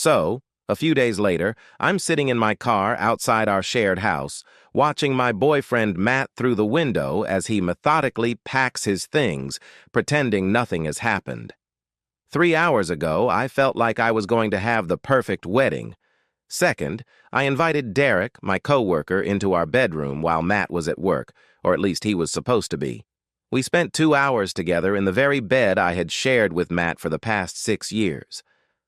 So, a few days later, I'm sitting in my car outside our shared house, watching my boyfriend Matt through the window as he methodically packs his things, pretending nothing has happened. 3 hours ago, I felt like I was going to have the perfect wedding. Second, I invited Derek, my coworker, into our bedroom while Matt was at work, or at least he was supposed to be. We spent 2 hours together in the very bed I had shared with Matt for the past 6 years.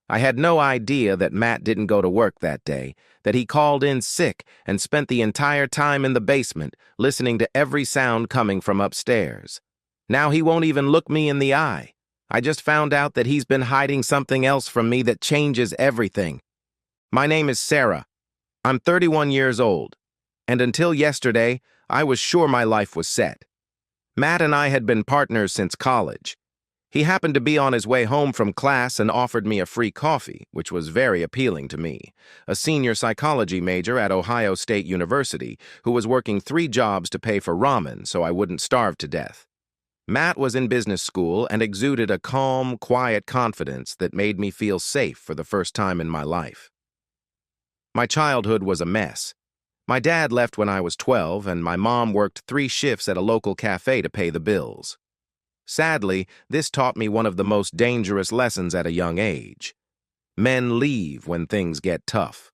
I had no idea that Matt didn't go to work that day, that he called in sick and spent the entire time in the basement, listening to every sound coming from upstairs. Now he won't even look me in the eye. I just found out that he's been hiding something else from me that changes everything. My name is Sarah. I'm 31 years old, and until yesterday, I was sure my life was set. Matt and I had been partners since college. He happened to be on his way home from class and offered me a free coffee, which was very appealing to me, a senior psychology major at Ohio State University who was working 3 jobs to pay for ramen so I wouldn't starve to death. Matt was in business school and exuded a calm, quiet confidence that made me feel safe for the first time in my life. My childhood was a mess. My dad left when I was 12, and my mom worked 3 shifts at a local cafe to pay the bills. Sadly, this taught me one of the most dangerous lessons at a young age. Men leave when things get tough.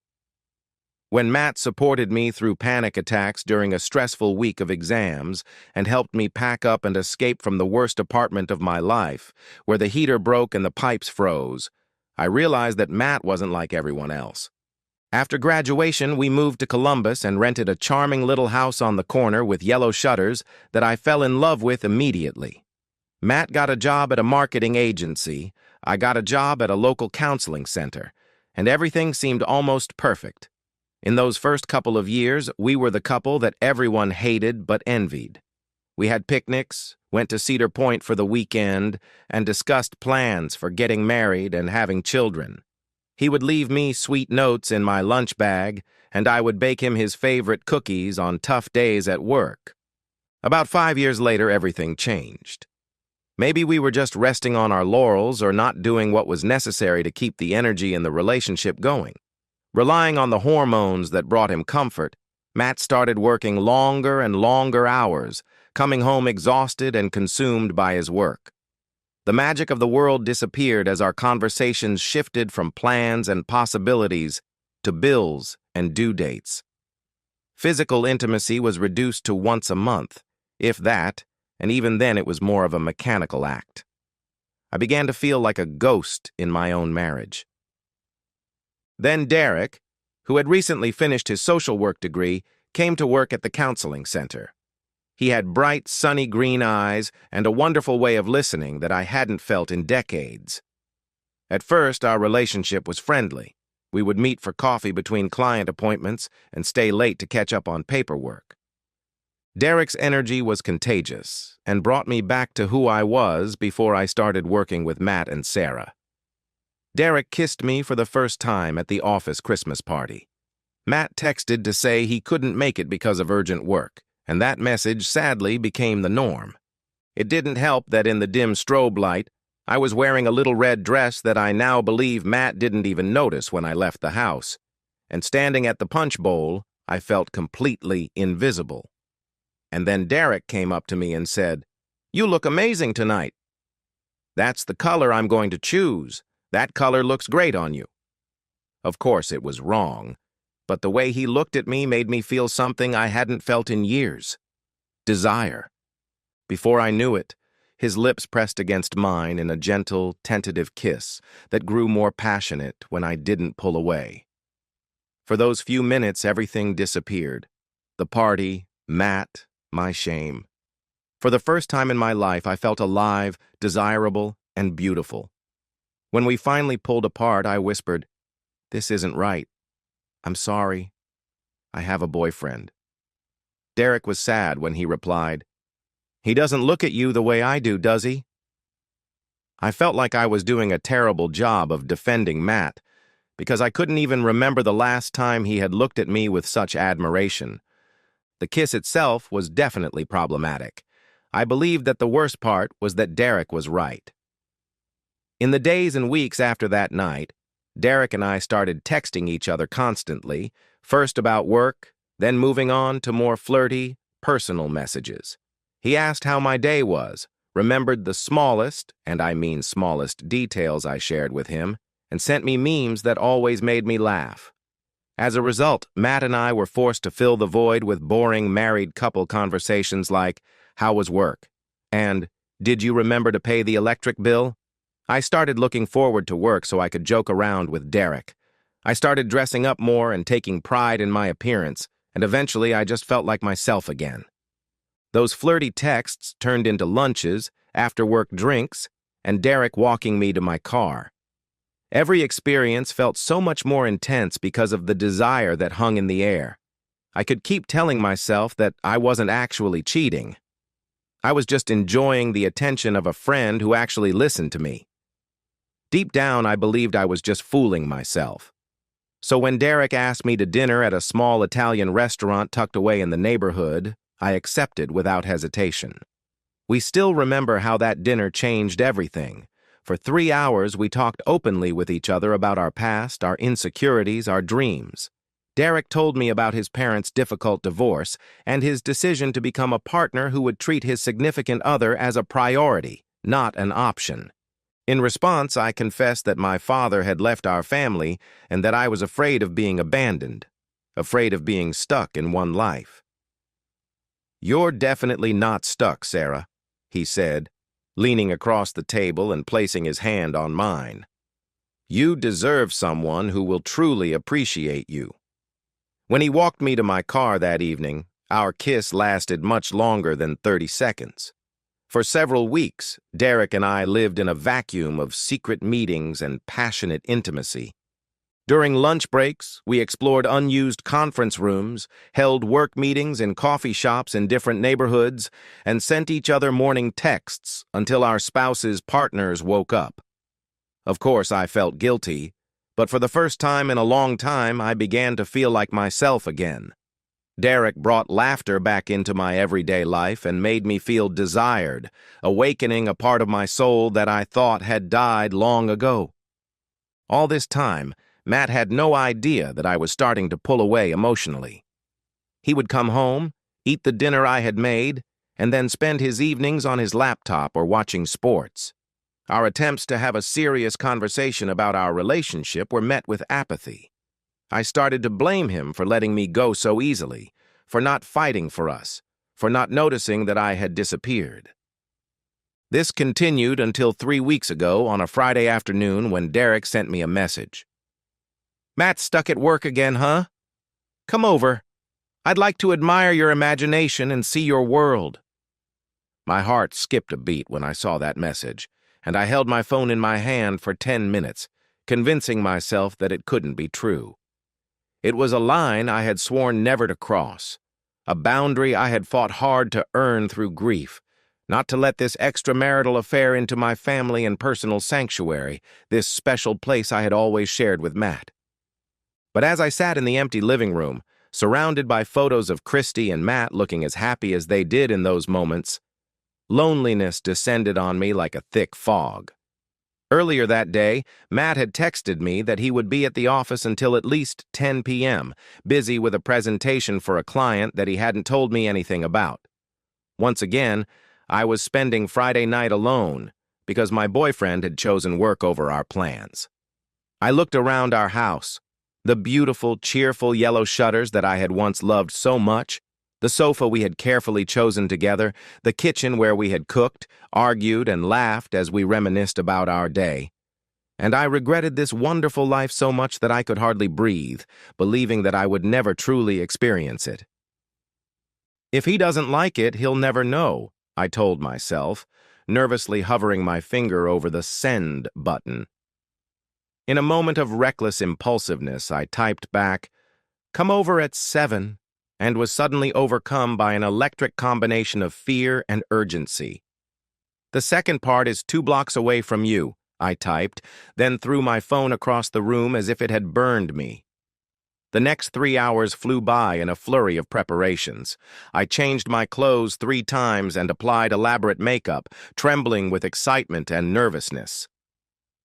When Matt supported me through panic attacks during a stressful week of exams and helped me pack up and escape from the worst apartment of my life, where the heater broke and the pipes froze, I realized that Matt wasn't like everyone else. After graduation, we moved to Columbus and rented a charming little house on the corner with yellow shutters that I fell in love with immediately. Matt got a job at a marketing agency, I got a job at a local counseling center, and everything seemed almost perfect. In those first couple of years, we were the couple that everyone hated but envied. We had picnics, went to Cedar Point for the weekend, and discussed plans for getting married and having children. He would leave me sweet notes in my lunch bag, and I would bake him his favorite cookies on tough days at work. About 5 years later, everything changed. Maybe we were just resting on our laurels or not doing what was necessary to keep the energy in the relationship going. Relying on the hormones that brought him comfort, Matt started working longer and longer hours, coming home exhausted and consumed by his work. The magic of the world disappeared as our conversations shifted from plans and possibilities to bills and due dates. Physical intimacy was reduced to once a month, if that, and even then it was more of a mechanical act. I began to feel like a ghost in my own marriage. Then Derek, who had recently finished his social work degree, came to work at the counseling center. He had bright, sunny green eyes and a wonderful way of listening that I hadn't felt in decades. At first, our relationship was friendly. We would meet for coffee between client appointments and stay late to catch up on paperwork. Derek's energy was contagious and brought me back to who I was before I started working with Matt and Sarah. Derek kissed me for the first time at the office Christmas party. Matt texted to say he couldn't make it because of urgent work, and that message sadly became the norm. It didn't help that in the dim strobe light, I was wearing a little red dress that I now believe Matt didn't even notice when I left the house, and standing at the punch bowl, I felt completely invisible. And then Derek came up to me and said, "You look amazing tonight." "That's the color I'm going to choose. That color looks great on you." Of course, it was wrong, but the way he looked at me made me feel something I hadn't felt in years. Desire. Before I knew it, his lips pressed against mine in a gentle, tentative kiss that grew more passionate when I didn't pull away. For those few minutes, everything disappeared. The party, Matt, my shame. For the first time in my life, I felt alive, desirable, and beautiful. When we finally pulled apart, I whispered, "This isn't right. I'm sorry. I have a boyfriend." Derek was sad when he replied, "He doesn't look at you the way I do, does he?" I felt like I was doing a terrible job of defending Matt, because I couldn't even remember the last time he had looked at me with such admiration. The kiss itself was definitely problematic. I believed that the worst part was that Derek was right. In the days and weeks after that night, Derek and I started texting each other constantly, first about work, then moving on to more flirty, personal messages. He asked how my day was, remembered the smallest, and I mean smallest, details I shared with him, and sent me memes that always made me laugh. As a result, Matt and I were forced to fill the void with boring married couple conversations like, "How was work?" and "Did you remember to pay the electric bill?" I started looking forward to work so I could joke around with Derek. I started dressing up more and taking pride in my appearance, and eventually I just felt like myself again. Those flirty texts turned into lunches, after-work drinks, and Derek walking me to my car. Every experience felt so much more intense because of the desire that hung in the air. I could keep telling myself that I wasn't actually cheating. I was just enjoying the attention of a friend who actually listened to me. Deep down, I believed I was just fooling myself. So when Derek asked me to dinner at a small Italian restaurant tucked away in the neighborhood, I accepted without hesitation. We still remember how that dinner changed everything. For 3 hours, we talked openly with each other about our past, our insecurities, our dreams. Derek told me about his parents' difficult divorce and his decision to become a partner who would treat his significant other as a priority, not an option. In response, I confessed that my father had left our family and that I was afraid of being abandoned, afraid of being stuck in one life. "You're definitely not stuck, Sarah," he said, leaning across the table and placing his hand on mine. "You deserve someone who will truly appreciate you." When he walked me to my car that evening, our kiss lasted much longer than 30 seconds. For several weeks, Derek and I lived in a vacuum of secret meetings and passionate intimacy. During lunch breaks, we explored unused conference rooms, held work meetings in coffee shops in different neighborhoods, and sent each other morning texts until our spouses' partners woke up. Of course, I felt guilty, but for the first time in a long time, I began to feel like myself again. Derek brought laughter back into my everyday life and made me feel desired, awakening a part of my soul that I thought had died long ago. All this time, Matt had no idea that I was starting to pull away emotionally. He would come home, eat the dinner I had made, and then spend his evenings on his laptop or watching sports. Our attempts to have a serious conversation about our relationship were met with apathy. I started to blame him for letting me go so easily, for not fighting for us, for not noticing that I had disappeared. This continued until 3 weeks ago on a Friday afternoon when Derek sent me a message. "Matt's stuck at work again, huh? Come over. I'd like to admire your imagination and see your world." My heart skipped a beat when I saw that message, and I held my phone in my hand for 10 minutes, convincing myself that it couldn't be true. It was a line I had sworn never to cross, a boundary I had fought hard to earn through grief, not to let this extramarital affair into my family and personal sanctuary, this special place I had always shared with Matt. But as I sat in the empty living room, surrounded by photos of Christy and Matt looking as happy as they did in those moments, loneliness descended on me like a thick fog. Earlier that day, Matt had texted me that he would be at the office until at least 10 p.m., busy with a presentation for a client that he hadn't told me anything about. Once again, I was spending Friday night alone because my boyfriend had chosen work over our plans. I looked around our house, the beautiful, cheerful yellow shutters that I had once loved so much, the sofa we had carefully chosen together, the kitchen where we had cooked, argued, and laughed as we reminisced about our day. And I regretted this wonderful life so much that I could hardly breathe, believing that I would never truly experience it. "If he doesn't like it, he'll never know," I told myself, nervously hovering my finger over the send button. In a moment of reckless impulsiveness, I typed back, "Come over at 7, and was suddenly overcome by an electric combination of fear and urgency. "The second part is 2 blocks away from you," I typed, then threw my phone across the room as if it had burned me. The next 3 hours flew by in a flurry of preparations. I changed my clothes 3 times and applied elaborate makeup, trembling with excitement and nervousness.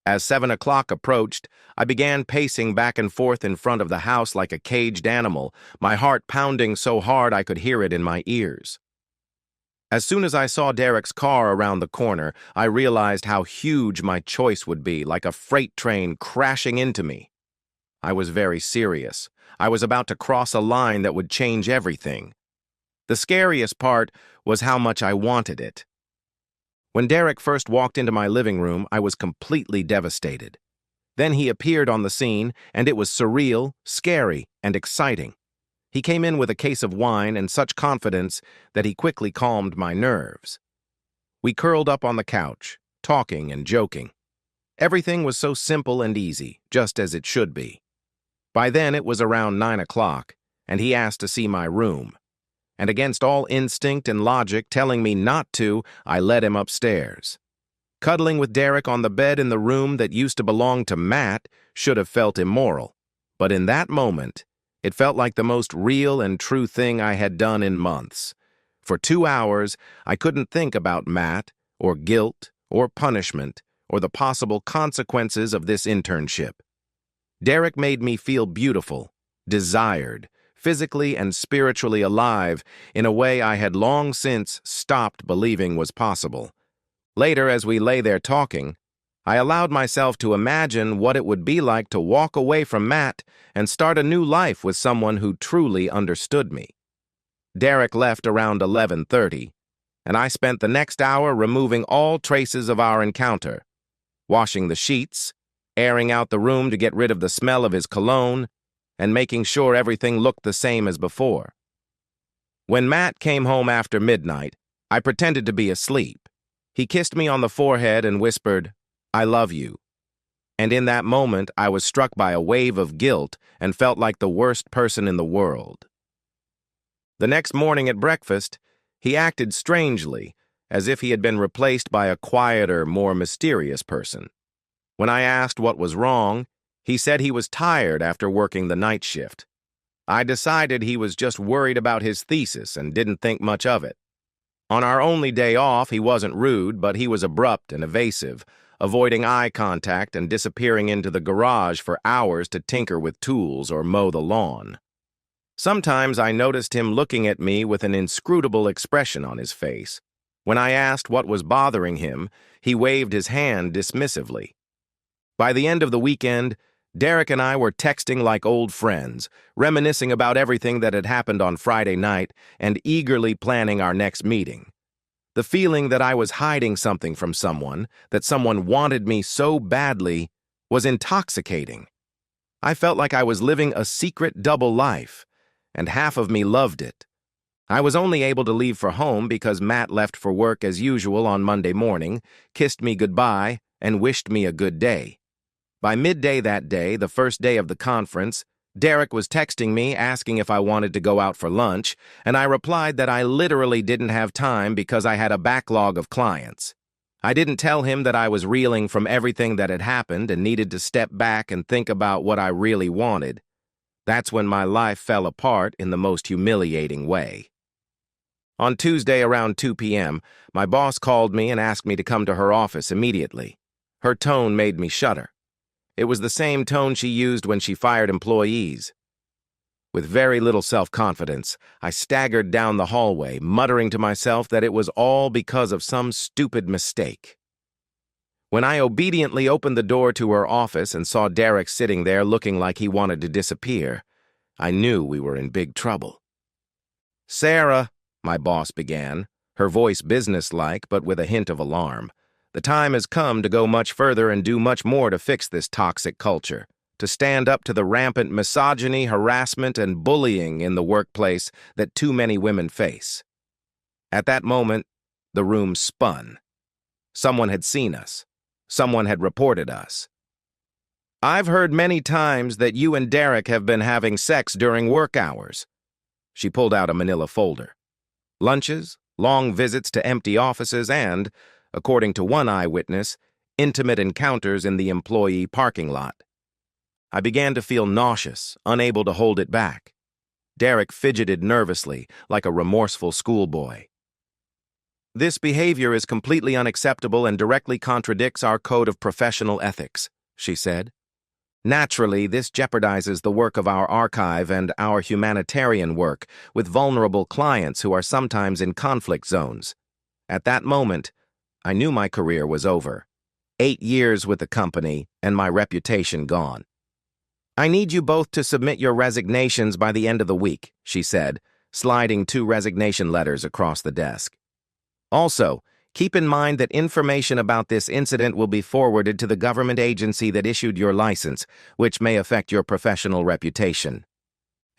As 7 o'clock approached, I began pacing back and forth in front of the house like a caged animal, my heart pounding so hard I could hear it in my ears. As soon as I saw Derek's car around the corner, I realized how huge my choice would be, like a freight train crashing into me. I was very serious. I was about to cross a line that would change everything. The scariest part was how much I wanted it. When Derek first walked into my living room, I was completely devastated. Then he appeared on the scene, and it was surreal, scary, and exciting. He came in with a case of wine and such confidence that he quickly calmed my nerves. We curled up on the couch, talking and joking. Everything was so simple and easy, just as it should be. By then it was around 9 o'clock, and he asked to see my room. And against all instinct and logic telling me not to, I led him upstairs. Cuddling with Derek on the bed in the room that used to belong to Matt should have felt immoral, but in that moment, it felt like the most real and true thing I had done in months. For 2 hours, I couldn't think about Matt, or guilt, or punishment, or the possible consequences of this internship. Derek made me feel beautiful, desired, physically and spiritually alive in a way I had long since stopped believing was possible. Later, as we lay there talking, I allowed myself to imagine what it would be like to walk away from Matt and start a new life with someone who truly understood me. Derek left around 11:30, and I spent the next hour removing all traces of our encounter, washing the sheets, airing out the room to get rid of the smell of his cologne, and making sure everything looked the same as before. When Matt came home after midnight, I pretended to be asleep. He kissed me on the forehead and whispered, "I love you." And in that moment, I was struck by a wave of guilt and felt like the worst person in the world. The next morning at breakfast, he acted strangely, as if he had been replaced by a quieter, more mysterious person. When I asked what was wrong, he said he was tired after working the night shift. I decided he was just worried about his thesis and didn't think much of it. On our only day off, he wasn't rude, but he was abrupt and evasive, avoiding eye contact and disappearing into the garage for hours to tinker with tools or mow the lawn. Sometimes I noticed him looking at me with an inscrutable expression on his face. When I asked what was bothering him, he waved his hand dismissively. By the end of the weekend, Derek and I were texting like old friends, reminiscing about everything that had happened on Friday night and eagerly planning our next meeting. The feeling that I was hiding something from someone, that someone wanted me so badly, was intoxicating. I felt like I was living a secret double life, and half of me loved it. I was only able to leave for home because Matt left for work as usual on Monday morning, kissed me goodbye, and wished me a good day. By midday that day, the first day of the conference, Derek was texting me asking if I wanted to go out for lunch, and I replied that I literally didn't have time because I had a backlog of clients. I didn't tell him that I was reeling from everything that had happened and needed to step back and think about what I really wanted. That's when my life fell apart in the most humiliating way. On Tuesday around 2 p.m., my boss called me and asked me to come to her office immediately. Her tone made me shudder. It was the same tone she used when she fired employees. With very little self-confidence, I staggered down the hallway, muttering to myself that it was all because of some stupid mistake. When I obediently opened the door to her office and saw Derek sitting there looking like he wanted to disappear, I knew we were in big trouble. "Sarah," my boss began, her voice businesslike but with a hint of alarm. "The time has come to go much further and do much more to fix this toxic culture, to stand up to the rampant misogyny, harassment, and bullying in the workplace that too many women face." At that moment, the room spun. Someone had seen us. Someone had reported us. "I've heard many times that you and Derek have been having sex during work hours." She pulled out a manila folder. Lunches, long visits to empty offices, and, according to one eyewitness, intimate encounters in the employee parking lot. I began to feel nauseous, unable to hold it back. Derek fidgeted nervously, like a remorseful schoolboy. This behavior is completely unacceptable and directly contradicts our code of professional ethics, she said. Naturally, this jeopardizes the work of our archive and our humanitarian work with vulnerable clients who are sometimes in conflict zones. At that moment, I knew my career was over. 8 years with the company and my reputation gone. I need you both to submit your resignations by the end of the week, she said, sliding 2 resignation letters across the desk. Also, keep in mind that information about this incident will be forwarded to the government agency that issued your license, which may affect your professional reputation.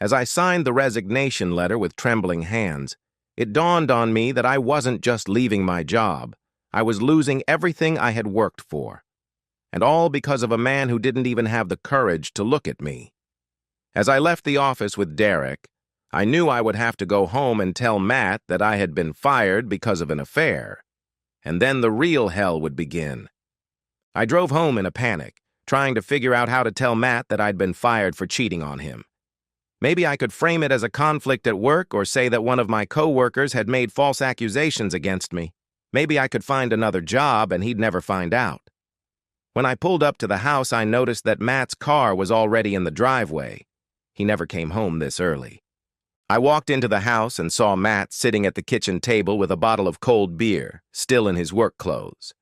As I signed the resignation letter with trembling hands, it dawned on me that I wasn't just leaving my job. I was losing everything I had worked for. And all because of a man who didn't even have the courage to look at me. As I left the office with Derek, I knew I would have to go home and tell Matt that I had been fired because of an affair. And then the real hell would begin. I drove home in a panic, trying to figure out how to tell Matt that I'd been fired for cheating on him. Maybe I could frame it as a conflict at work or say that one of my coworkers had made false accusations against me. Maybe I could find another job and he'd never find out. When I pulled up to the house, I noticed that Matt's car was already in the driveway. He never came home this early. I walked into the house and saw Matt sitting at the kitchen table with a bottle of cold beer, still in his work clothes.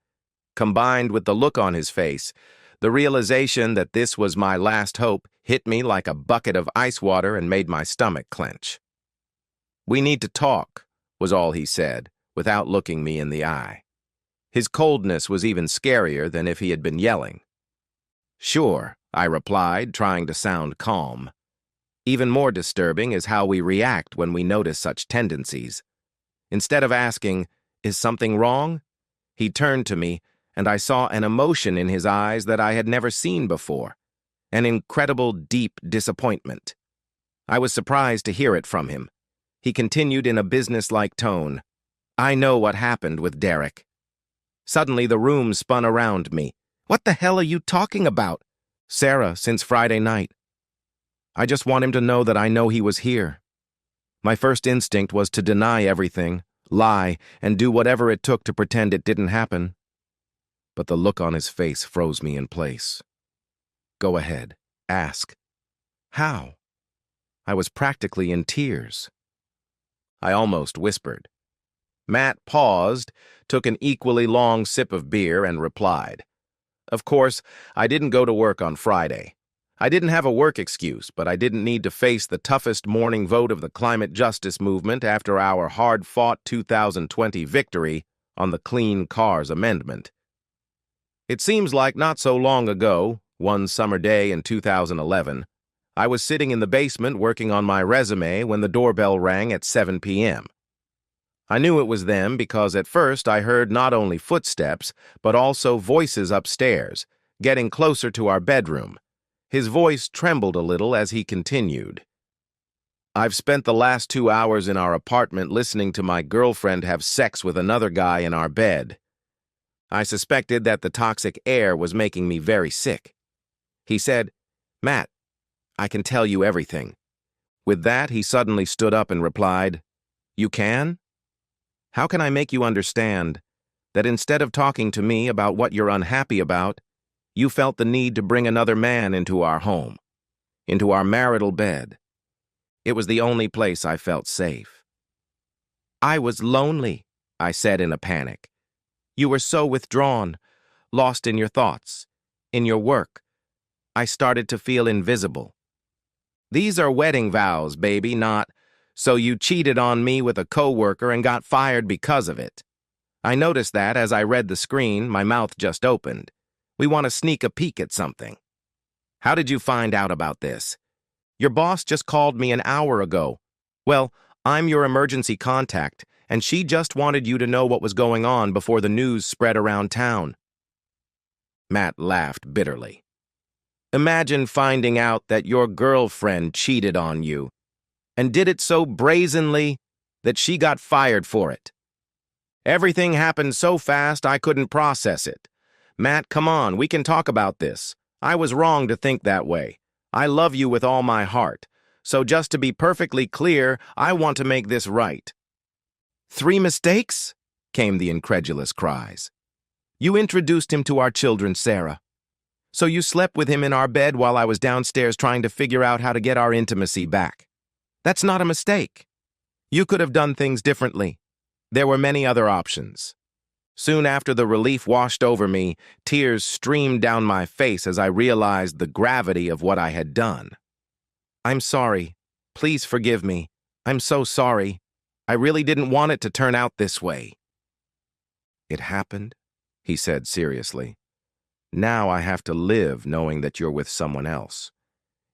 Combined with the look on his face, the realization that this was my last hope hit me like a bucket of ice water and made my stomach clench. "We need to talk," was all he said, without looking me in the eye. His coldness was even scarier than if he had been yelling. "Sure," I replied, trying to sound calm. Even more disturbing is how we react when we notice such tendencies. Instead of asking, "Is something wrong?" he turned to me, and I saw an emotion in his eyes that I had never seen before, an incredible, deep disappointment. I was surprised to hear it from him. He continued in a businesslike tone, "I know what happened with Derek." Suddenly, the room spun around me. "What the hell are you talking about?" "Sarah, since Friday night. I just want him to know that I know he was here." My first instinct was to deny everything, lie, and do whatever it took to pretend it didn't happen. But the look on his face froze me in place. "Go ahead. Ask." "How?" I was practically in tears. I almost whispered. Matt paused, took an equally long sip of beer, and replied. "Of course, I didn't go to work on Friday. I didn't have a work excuse, but I didn't need to face the toughest morning vote of the climate justice movement after our hard-fought 2020 victory on the Clean Cars Amendment. It seems like not so long ago, one summer day in 2011, I was sitting in the basement working on my resume when the doorbell rang at 7 p.m. I knew it was them because at first I heard not only footsteps, but also voices upstairs, getting closer to our bedroom. His voice trembled a little as he continued. "I've spent the last 2 hours in our apartment listening to my girlfriend have sex with another guy in our bed. I suspected that the toxic air was making me very sick." He said, "Matt, I can tell you everything." With that, he suddenly stood up and replied, "You can? How can I make you understand that instead of talking to me about what you're unhappy about, you felt the need to bring another man into our home, into our marital bed? It was the only place I felt safe." "I was lonely," I said in a panic. "You were so withdrawn, lost in your thoughts, in your work. I started to feel invisible." "These are wedding vows, baby, not, so you cheated on me with a coworker and got fired because of it." I noticed that as I read the screen, my mouth just opened. "We want to sneak a peek at something." "How did you find out about this?" "Your boss just called me an hour ago." "Well, I'm your emergency contact, and she just wanted you to know what was going on before the news spread around town." Matt laughed bitterly. "Imagine finding out that your girlfriend cheated on you, and did it so brazenly that she got fired for it. Everything happened so fast I couldn't process it. Matt, come on, we can talk about this. I was wrong to think that way. I love you with all my heart. So just to be perfectly clear, I want to make this right." "3 mistakes?" came the incredulous cries. "You introduced him to our children, Sarah. So you slept with him in our bed while I was downstairs trying to figure out how to get our intimacy back. That's not a mistake. You could have done things differently. There were many other options." Soon after the relief washed over me, tears streamed down my face as I realized the gravity of what I had done. "I'm sorry. Please forgive me. I'm so sorry. I really didn't want it to turn out this way." "It happened," he said seriously. "Now I have to live knowing that you're with someone else,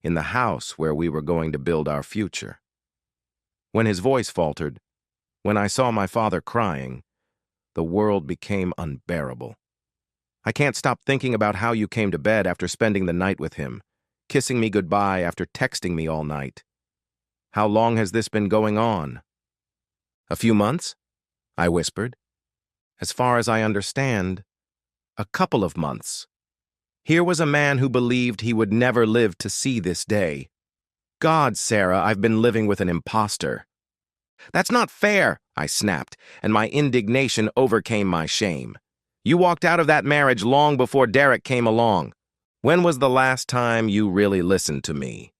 in the house where we were going to build our future." When his voice faltered, when I saw my father crying, the world became unbearable. "I can't stop thinking about how you came to bed after spending the night with him, kissing me goodbye after texting me all night. How long has this been going on?" "A few months?" I whispered. "As far as I understand, a couple of months." Here was a man who believed he would never live to see this day. "God, Sarah, I've been living with an imposter." "That's not fair," I snapped, and my indignation overcame my shame. "You walked out of that marriage long before Derek came along. When was the last time you really listened to me?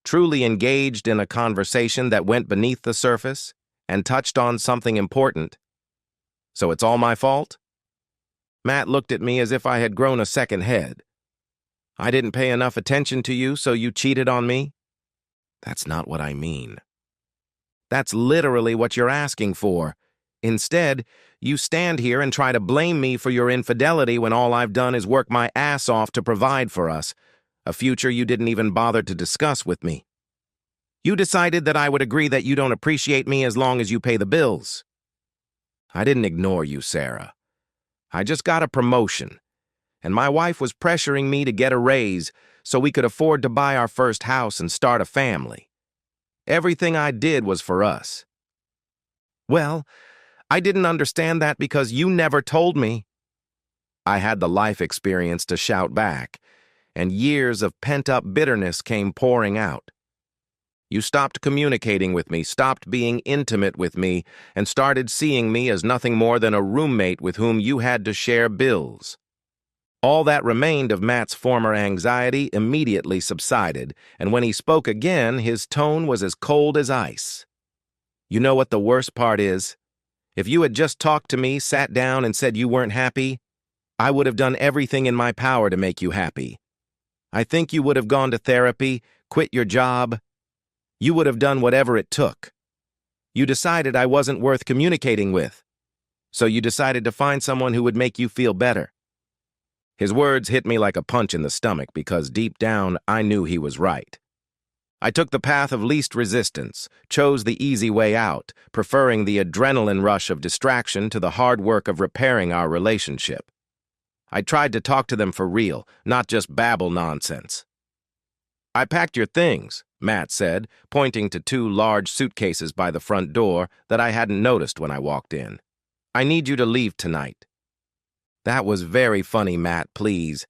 Truly engaged in a conversation that went beneath the surface and touched on something important? So it's all my fault?" Matt looked at me as if I had grown a second head. "I didn't pay enough attention to you, so you cheated on me?" "That's not what I mean." "That's literally what you're asking for. Instead, you stand here and try to blame me for your infidelity when all I've done is work my ass off to provide for us, a future you didn't even bother to discuss with me. You decided that I would agree that you don't appreciate me as long as you pay the bills." "I didn't ignore you, Sarah. I just got a promotion, and my wife was pressuring me to get a raise so we could afford to buy our first house and start a family. Everything I did was for us." "Well, I didn't understand that because you never told me." I had the life experience to shout back, and years of pent-up bitterness came pouring out. "You stopped communicating with me, stopped being intimate with me, and started seeing me as nothing more than a roommate with whom you had to share bills." All that remained of Matt's former anxiety immediately subsided, and when he spoke again, his tone was as cold as ice. "You know what the worst part is? If you had just talked to me, sat down, and said you weren't happy, I would have done everything in my power to make you happy. I think you would have gone to therapy, quit your job. You would have done whatever it took. You decided I wasn't worth communicating with, so you decided to find someone who would make you feel better." His words hit me like a punch in the stomach because deep down I knew he was right. I took the path of least resistance, chose the easy way out, preferring the adrenaline rush of distraction to the hard work of repairing our relationship. I tried to talk to them for real, not just babble nonsense. "I packed your things," Matt said, pointing to 2 large suitcases by the front door that I hadn't noticed when I walked in. "I need you to leave tonight." "That was very funny, Matt, please.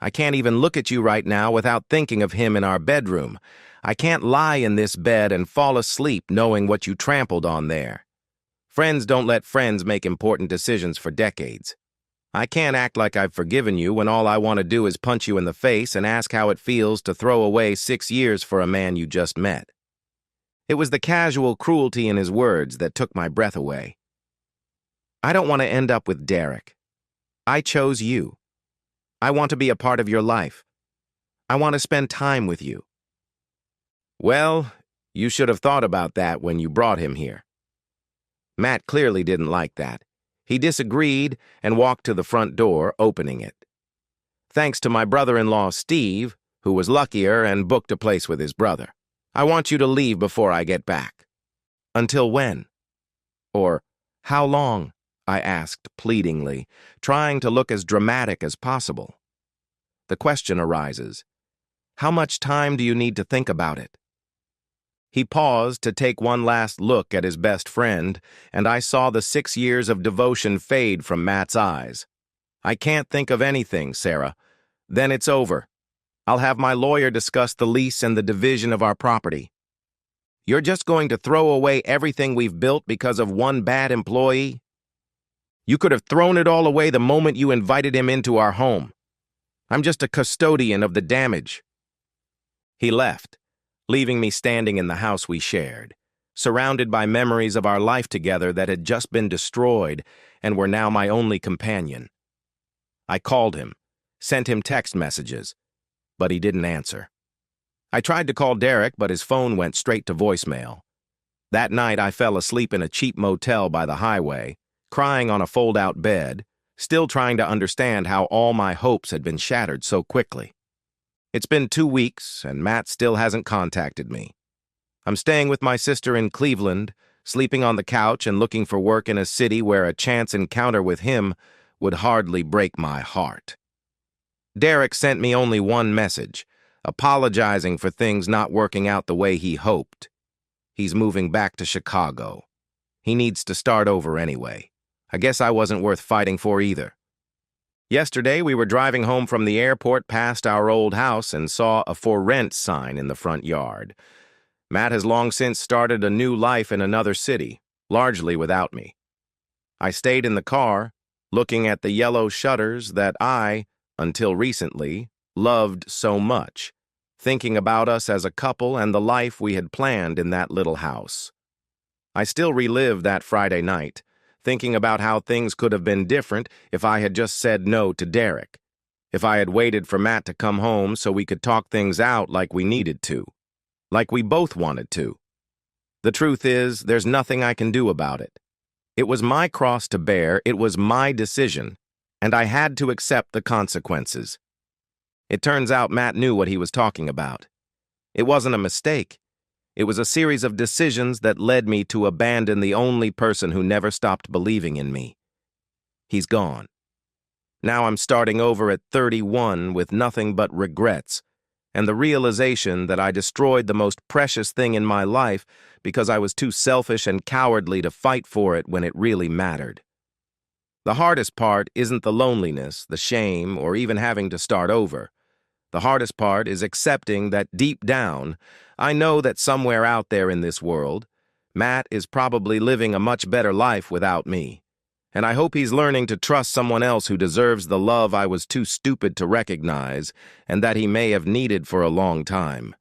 I can't even look at you right now without thinking of him in our bedroom. I can't lie in this bed and fall asleep knowing what you trampled on there. Friends don't let friends make important decisions for decades. I can't act like I've forgiven you when all I want to do is punch you in the face and ask how it feels to throw away 6 years for a man you just met." It was the casual cruelty in his words that took my breath away. "I don't want to end up with Derek. I chose you. I want to be a part of your life. I want to spend time with you." "Well, you should have thought about that when you brought him here." Matt clearly didn't like that. He disagreed and walked to the front door, opening it. "Thanks to my brother-in-law, Steve, who was luckier and booked a place with his brother. I want you to leave before I get back." "Until when? Or how long?" I asked pleadingly, trying to look as dramatic as possible. The question arises, how much time do you need to think about it? He paused to take one last look at his best friend, and I saw the 6 years of devotion fade from Matt's eyes. "I can't think of anything, Sarah. Then it's over. I'll have my lawyer discuss the lease and the division of our property." "You're just going to throw away everything we've built because of one bad employee?" You could have thrown it all away the moment you invited him into our home. I'm just a custodian of the damage." He left, leaving me standing in the house we shared, surrounded by memories of our life together that had just been destroyed and were now my only companion. I called him, sent him text messages, but he didn't answer. I tried to call Derek, but his phone went straight to voicemail. That night, I fell asleep in a cheap motel by the highway, crying on a fold-out bed, still trying to understand how all my hopes had been shattered so quickly. It's been 2 weeks, and Matt still hasn't contacted me. I'm staying with my sister in Cleveland, sleeping on the couch and looking for work in a city where a chance encounter with him would hardly break my heart. Derek sent me only one message, apologizing for things not working out the way he hoped. He's moving back to Chicago. He needs to start over anyway. I guess I wasn't worth fighting for either. Yesterday, we were driving home from the airport past our old house and saw a "for rent" sign in the front yard. Matt has long since started a new life in another city, largely without me. I stayed in the car, looking at the yellow shutters that I, until recently, loved so much, thinking about us as a couple and the life we had planned in that little house. I still relive that Friday night, thinking about how things could have been different if I had just said no to Derek, if I had waited for Matt to come home so we could talk things out like we needed to, like we both wanted to. The truth is, there's nothing I can do about it. It was my cross to bear, it was my decision, and I had to accept the consequences. It turns out Matt knew what he was talking about. It wasn't a mistake. It was a series of decisions that led me to abandon the only person who never stopped believing in me. He's gone. Now I'm starting over at 31 with nothing but regrets, and the realization that I destroyed the most precious thing in my life because I was too selfish and cowardly to fight for it when it really mattered. The hardest part isn't the loneliness, the shame, or even having to start over. The hardest part is accepting that deep down, I know that somewhere out there in this world, Matt is probably living a much better life without me. And I hope he's learning to trust someone else who deserves the love I was too stupid to recognize and that he may have needed for a long time.